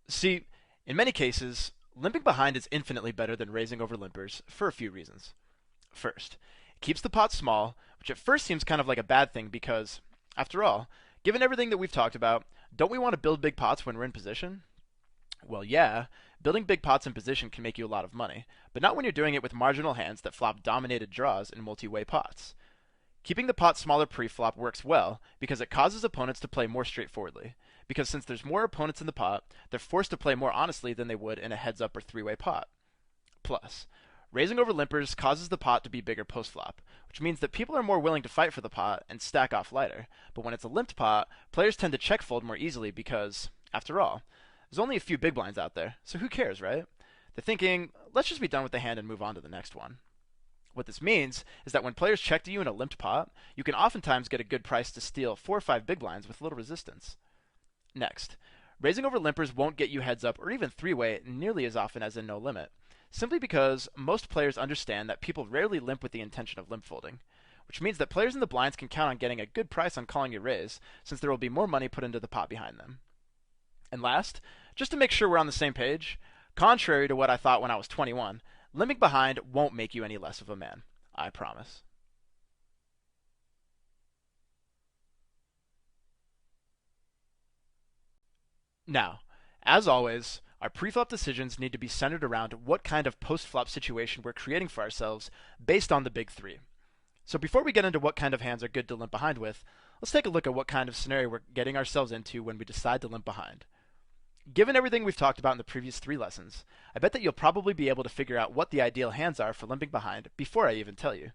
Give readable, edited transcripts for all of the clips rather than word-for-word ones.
See, in many cases, limping behind is infinitely better than raising over limpers for a few reasons. First, it keeps the pot small, which at first seems kind of like a bad thing because, after all, given everything that we've talked about, don't we want to build big pots when we're in position? Well, yeah, building big pots in position can make you a lot of money, but not when you're doing it with marginal hands that flop dominated draws in multi-way pots. Keeping the pot smaller pre-flop works well because it causes opponents to play more straightforwardly. Because since there's more opponents in the pot, they're forced to play more honestly than they would in a heads-up or three-way pot. Plus, raising over limpers causes the pot to be bigger post-flop, which means that people are more willing to fight for the pot and stack off lighter. But when it's a limped pot, players tend to check fold more easily because, after all, there's only a few big blinds out there, so who cares, right? They're thinking, let's just be done with the hand and move on to the next one. What this means is that when players check to you in a limped pot, you can oftentimes get a good price to steal 4 or 5 big blinds with little resistance. Next, raising over limpers won't get you heads up or even three-way nearly as often as in no limit, simply because most players understand that people rarely limp with the intention of limp folding, which means that players in the blinds can count on getting a good price on calling your raise, since there will be more money put into the pot behind them. And last, just to make sure we're on the same page, contrary to what I thought when I was 21, limping behind won't make you any less of a man. I promise. Now, as always, our pre-flop decisions need to be centered around what kind of post-flop situation we're creating for ourselves based on the big three. So before we get into what kind of hands are good to limp behind with, let's take a look at what kind of scenario we're getting ourselves into when we decide to limp behind. Given everything we've talked about in the previous 3 lessons, I bet that you'll probably be able to figure out what the ideal hands are for limping behind before I even tell you.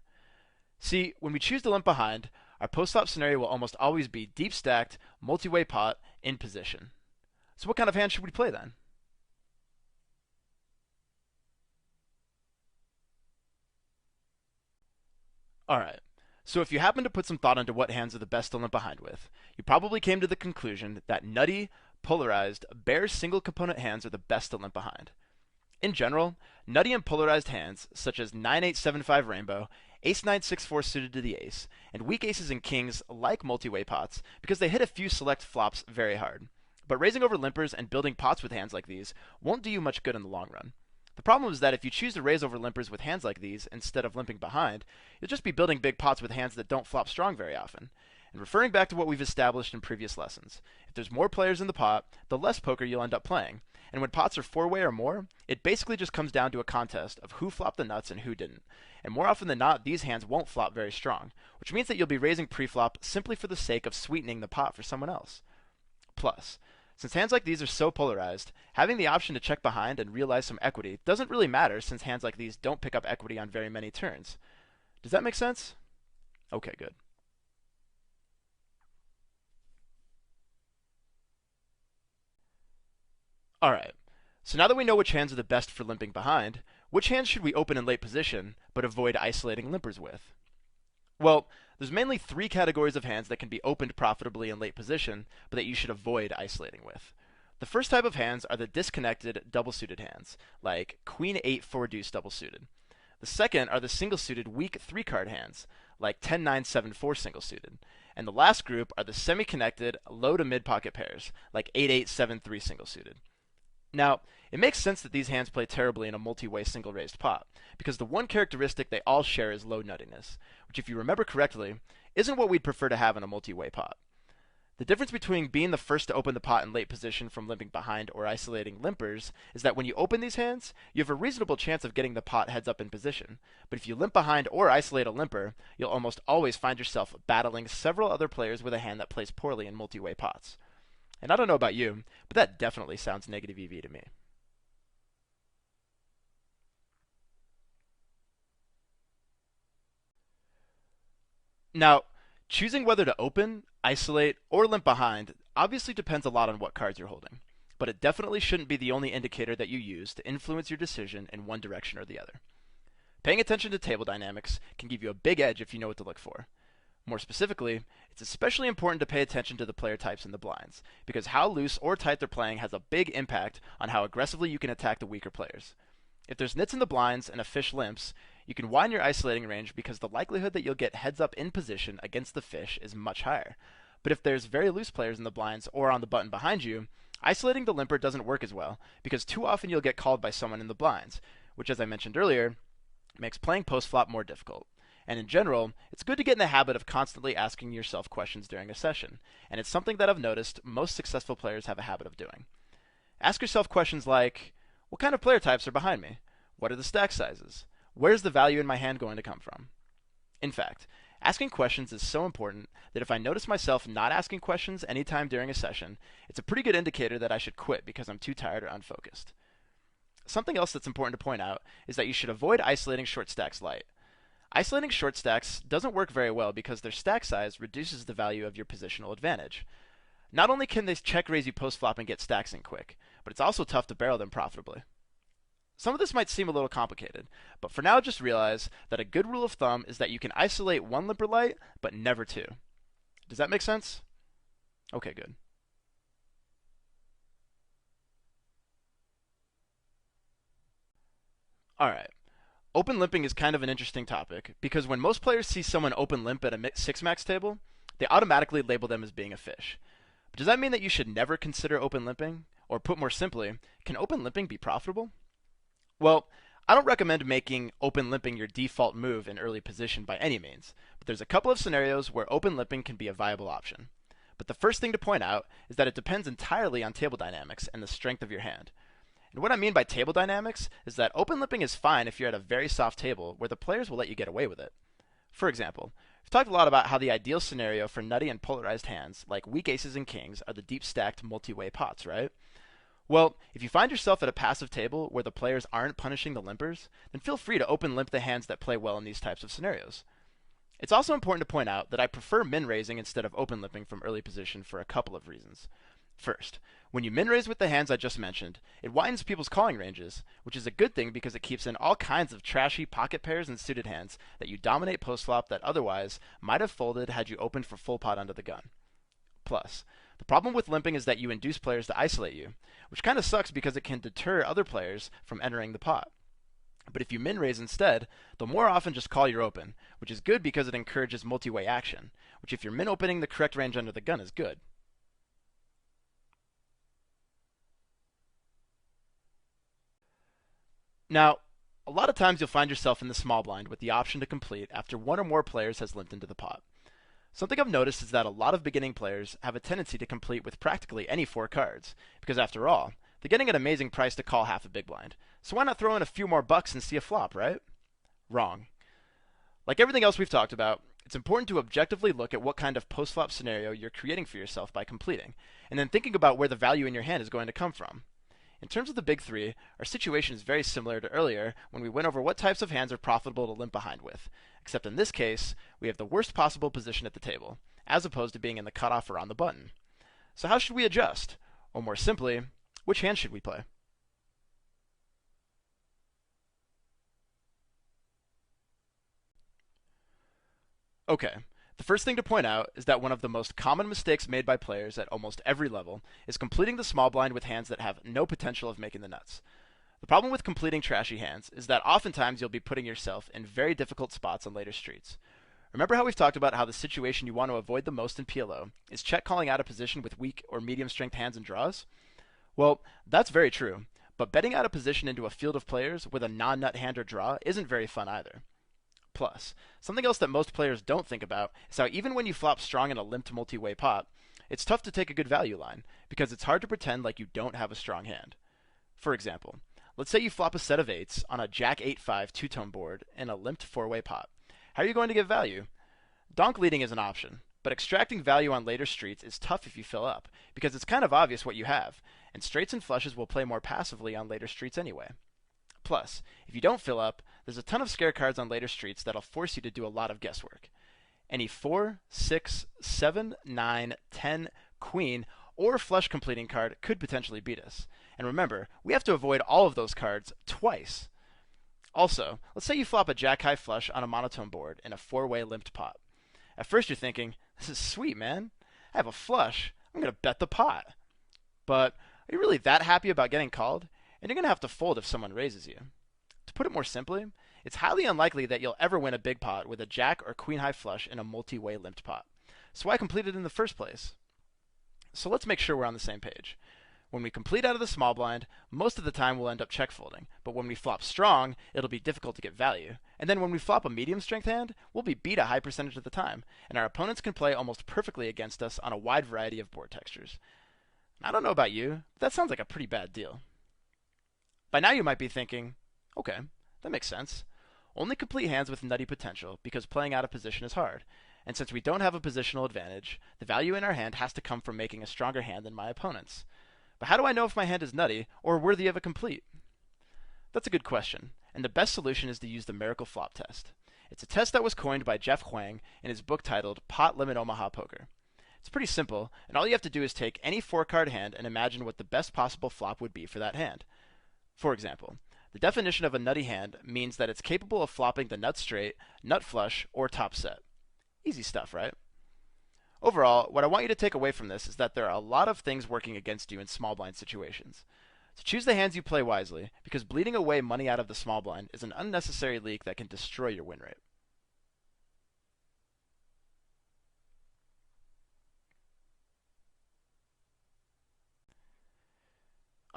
See, when we choose to limp behind, our post-flop scenario will almost always be deep stacked, multi-way pot in position. So what kind of hand should we play then? Alright, so if you happen to put some thought into what hands are the best to limp behind with, you probably came to the conclusion that nutty, polarized, bare single component hands are the best to limp behind. In general, nutty and polarized hands, such as 9-8-7-5 rainbow, ace 9-6-4 suited to the ace, and weak aces and kings like multi-way pots because they hit a few select flops very hard. But raising over limpers and building pots with hands like these won't do you much good in the long run. The problem is that if you choose to raise over limpers with hands like these instead of limping behind, you'll just be building big pots with hands that don't flop strong very often. And referring back to what we've established in previous lessons, if there's more players in the pot, the less poker you'll end up playing. And when pots are 4-way or more, it basically just comes down to a contest of who flopped the nuts and who didn't. And more often than not, these hands won't flop very strong, which means that you'll be raising pre-flop simply for the sake of sweetening the pot for someone else. Plus, since hands like these are so polarized, having the option to check behind and realize some equity doesn't really matter since hands like these don't pick up equity on very many turns. Does that make sense? Okay, good. Alright, so now that we know which hands are the best for limping behind, which hands should we open in late position, but avoid isolating limpers with? Well, there's mainly 3 categories of hands that can be opened profitably in late position, but that you should avoid isolating with. The first type of hands are the disconnected double-suited hands, like Queen 8 4 deuce double-suited. The second are the single-suited weak 3-card hands, like 10-9 7-4 single-suited. And the last group are the semi-connected low to mid-pocket pairs, like 8-8 7-3 single-suited. Now, it makes sense that these hands play terribly in a multi-way single-raised pot, because the one characteristic they all share is low nuttiness, which if you remember correctly, isn't what we'd prefer to have in a multi-way pot. The difference between being the first to open the pot in late position from limping behind or isolating limpers is that when you open these hands, you have a reasonable chance of getting the pot heads up in position. But if you limp behind or isolate a limper, you'll almost always find yourself battling several other players with a hand that plays poorly in multi-way pots. And I don't know about you, but that definitely sounds negative EV to me. Now, choosing whether to open, isolate, or limp behind obviously depends a lot on what cards you're holding, but it definitely shouldn't be the only indicator that you use to influence your decision in one direction or the other. Paying attention to table dynamics can give you a big edge if you know what to look for. More specifically, it's especially important to pay attention to the player types in the blinds, because how loose or tight they're playing has a big impact on how aggressively you can attack the weaker players. If there's nits in the blinds and a fish limps, you can widen your isolating range because the likelihood that you'll get heads up in position against the fish is much higher. But if there's very loose players in the blinds or on the button behind you, Isolating the limper doesn't work as well because too often you'll get called by someone in the blinds, which, as I mentioned earlier, makes playing postflop more difficult. And in general, it's good to get in the habit of constantly asking yourself questions during a session, and it's something that I've noticed most successful players have a habit of doing. Ask yourself questions like, what kind of player types are behind me? What are the stack sizes? Where's the value in my hand going to come from? In fact, asking questions is so important that if I notice myself not asking questions anytime during a session, it's a pretty good indicator that I should quit because I'm too tired or unfocused. Something else that's important to point out is that you should avoid isolating short stacks light. Isolating short stacks doesn't work very well because their stack size reduces the value of your positional advantage. Not only can they check raise you post flop and get stacks in quick, but it's also tough to barrel them profitably. Some of this might seem a little complicated, but for now just realize that a good rule of thumb is that you can isolate one limper light, but never two. Does that make sense? Okay, good. Alright, open limping is kind of an interesting topic, because when most players see someone open limp at a 6-max table, they automatically label them as being a fish. But does that mean that you should never consider open limping? Or put more simply, can open limping be profitable? Well, I don't recommend making open limping your default move in early position by any means, but there's a couple of scenarios where open limping can be a viable option. But the first thing to point out is that it depends entirely on table dynamics and the strength of your hand. And what I mean by table dynamics is that open limping is fine if you're at a very soft table where the players will let you get away with it. For example, we've talked a lot about how the ideal scenario for nutty and polarized hands, like weak aces and kings, are the deep stacked multi-way pots, right? Well, if you find yourself at a passive table where the players aren't punishing the limpers, then feel free to open limp the hands that play well in these types of scenarios. It's also important to point out that I prefer min raising instead of open limping from early position for a couple of reasons. First, when you min raise with the hands I just mentioned, it widens people's calling ranges, which is a good thing because it keeps in all kinds of trashy pocket pairs and suited hands that you dominate post flop that otherwise might have folded had you opened for full pot under the gun. Plus, the problem with limping is that you induce players to isolate you, which kind of sucks because it can deter other players from entering the pot. But if you min raise instead, they'll more often just call your open, which is good because it encourages multi-way action, which if you're min opening the correct range under the gun is good. Now, a lot of times you'll find yourself in the small blind with the option to complete after one or more players has limped into the pot. Something I've noticed is that a lot of beginning players have a tendency to complete with practically any 4 cards, because after all, they're getting an amazing price to call half a big blind. So why not throw in a few more bucks and see a flop, right? Wrong. Like everything else we've talked about, it's important to objectively look at what kind of post-flop scenario you're creating for yourself by completing, and then thinking about where the value in your hand is going to come from. In terms of the big three, our situation is very similar to earlier when we went over what types of hands are profitable to limp behind with, except in this case, we have the worst possible position at the table, as opposed to being in the cutoff or on the button. So how should we adjust? Or more simply, which hand should we play? Okay, the first thing to point out is that one of the most common mistakes made by players at almost every level is completing the small blind with hands that have no potential of making the nuts. The problem with completing trashy hands is that oftentimes you'll be putting yourself in very difficult spots on later streets. Remember how we've talked about how the situation you want to avoid the most in PLO is check calling out a position with weak or medium strength hands and draws? Well, that's very true, but betting out a position into a field of players with a non-nut hand or draw isn't very fun either. Plus, something else that most players don't think about is how even when you flop strong in a limped multi-way pot, it's tough to take a good value line, because it's hard to pretend like you don't have a strong hand. For example, let's say you flop a set of 8s on a Jack 8-5 two-tone board in a limped 4-way pot. How are you going to get value? Donk leading is an option, but extracting value on later streets is tough if you fill up, because it's kind of obvious what you have, and straights and flushes will play more passively on later streets anyway. Plus, if you don't fill up, there's a ton of scare cards on later streets that'll force you to do a lot of guesswork. Any 4, 6, 7, 9, 10, queen, or flush completing card could potentially beat us. And remember, we have to avoid all of those cards twice. Also, let's say you flop a jack high flush on a monotone board in a 4-way limped pot. At first you're thinking, this is sweet, man. I have a flush. I'm going to bet the pot. But are you really that happy about getting called? And you're going to have to fold if someone raises you. To put it more simply, it's highly unlikely that you'll ever win a big pot with a jack or queen high flush in a multi-way limped pot. So why complete it in the first place? So let's make sure we're on the same page. When we complete out of the small blind, most of the time we'll end up check folding, but when we flop strong, it'll be difficult to get value. And then when we flop a medium strength hand, we'll be beat a high percentage of the time, and our opponents can play almost perfectly against us on a wide variety of board textures. I don't know about you, but that sounds like a pretty bad deal. By now you might be thinking, okay, that makes sense. Only complete hands with nutty potential because playing out of position is hard. And since we don't have a positional advantage, the value in our hand has to come from making a stronger hand than my opponent's. But how do I know if my hand is nutty or worthy of a complete? That's a good question, and the best solution is to use the Miracle Flop test. It's a test that was coined by Jeff Huang in his book titled Pot Limit Omaha Poker. It's pretty simple, and all you have to do is take any 4-card hand and imagine what the best possible flop would be for that hand. For example, the definition of a nutty hand means that it's capable of flopping the nut straight, nut flush, or top set. Easy stuff, right? Overall, what I want you to take away from this is that there are a lot of things working against you in small blind situations. So choose the hands you play wisely, because bleeding away money out of the small blind is an unnecessary leak that can destroy your win rate.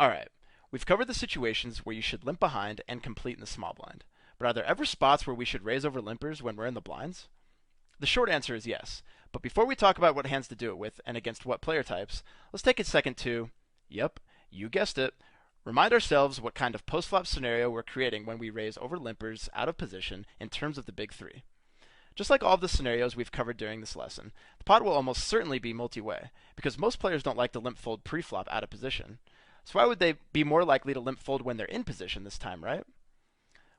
Alright, we've covered the situations where you should limp behind and complete in the small blind. But are there ever spots where we should raise over limpers when we're in the blinds? The short answer is yes, but before we talk about what hands to do it with and against what player types, let's take a second to, yep, you guessed it, remind ourselves what kind of post-flop scenario we're creating when we raise over limpers out of position in terms of the big three. Just like all of the scenarios we've covered during this lesson, the pot will almost certainly be multi-way, because most players don't like to limp fold pre-flop out of position. So why would they be more likely to limp fold when they're in position this time, right?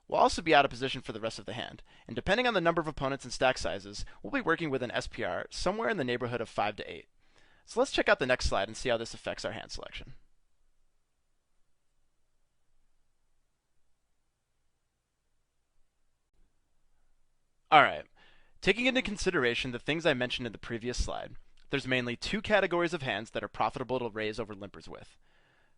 We'll also be out of position for the rest of the hand, and depending on the number of opponents and stack sizes, we'll be working with an SPR somewhere in the neighborhood of 5 to 8. So let's check out the next slide and see how this affects our hand selection. Alright, taking into consideration the things I mentioned in the previous slide, there's mainly 2 categories of hands that are profitable to raise over limpers with.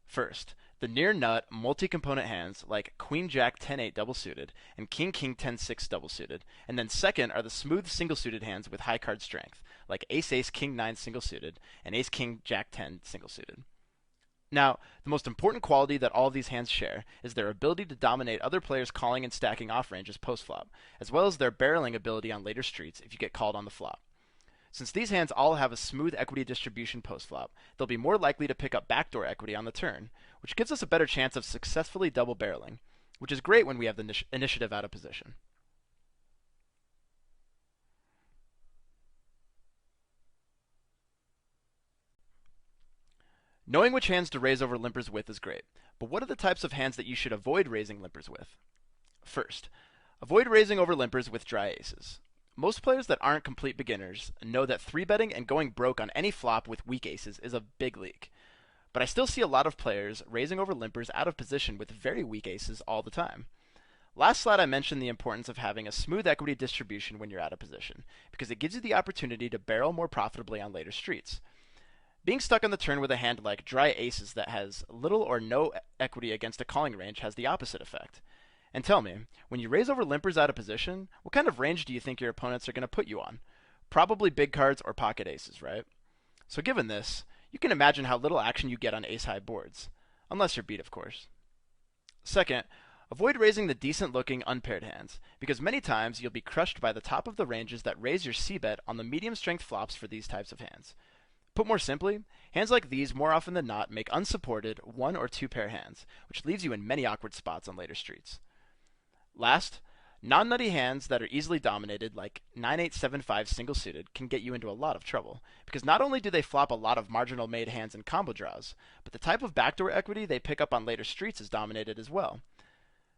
First, the near nut multi-component hands like Queen Jack 10-8 double suited and King King 10-6 double suited, and then second are the smooth single suited hands with high card strength like Ace Ace King 9 single suited and Ace King Jack 10 single suited. Now, the most important quality that all of these hands share is their ability to dominate other players' calling and stacking off ranges post-flop, as well as their barreling ability on later streets if you get called on the flop. Since these hands all have a smooth equity distribution post-flop, they'll be more likely to pick up backdoor equity on the turn, which gives us a better chance of successfully double barreling, which is great when we have the initiative out of position. Knowing which hands to raise over limpers with is great, but what are the types of hands that you should avoid raising limpers with? First, avoid raising over limpers with dry aces. Most players that aren't complete beginners know that 3-betting and going broke on any flop with weak aces is a big leak. But I still see a lot of players raising over limpers out of position with very weak aces all the time. Last slide I mentioned the importance of having a smooth equity distribution when you're out of position, because it gives you the opportunity to barrel more profitably on later streets. Being stuck on the turn with a hand like dry aces that has little or no equity against a calling range has the opposite effect. And tell me, when you raise over limpers out of position, what kind of range do you think your opponents are going to put you on? Probably big cards or pocket aces, right? So given this, you can imagine how little action you get on ace-high boards. Unless you're beat, of course. Second, avoid raising the decent-looking unpaired hands, because many times you'll be crushed by the top of the ranges that raise your c-bet on the medium-strength flops for these types of hands. Put more simply, hands like these more often than not make unsupported 1 or 2 pair hands, which leaves you in many awkward spots on later streets. Last, non-nutty hands that are easily dominated, like 9-8-7-5 single-suited, can get you into a lot of trouble, because not only do they flop a lot of marginal made hands and combo draws, but the type of backdoor equity they pick up on later streets is dominated as well.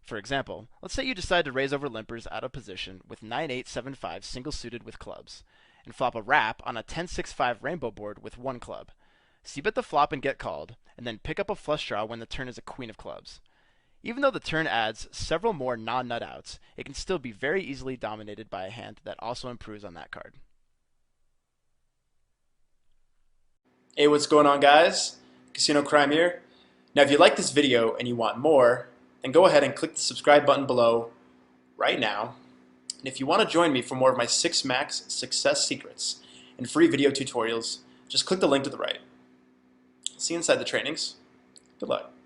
For example, let's say you decide to raise over limpers out of position with 9-8-7-5 single-suited with clubs, and flop a wrap on a 10-6-5 rainbow board with 1 club. C-bet the flop and get called, and then pick up a flush draw when the turn is a queen of clubs. Even though the turn adds several more non-nut outs, it can still be very easily dominated by a hand that also improves on that card. Hey, what's going on, guys? Casino Crime here. Now, if you like this video and you want more, then go ahead and click the subscribe button below right now. And if you want to join me for more of my 6 max success secrets and free video tutorials, just click the link to the right. See you inside the trainings. Good luck.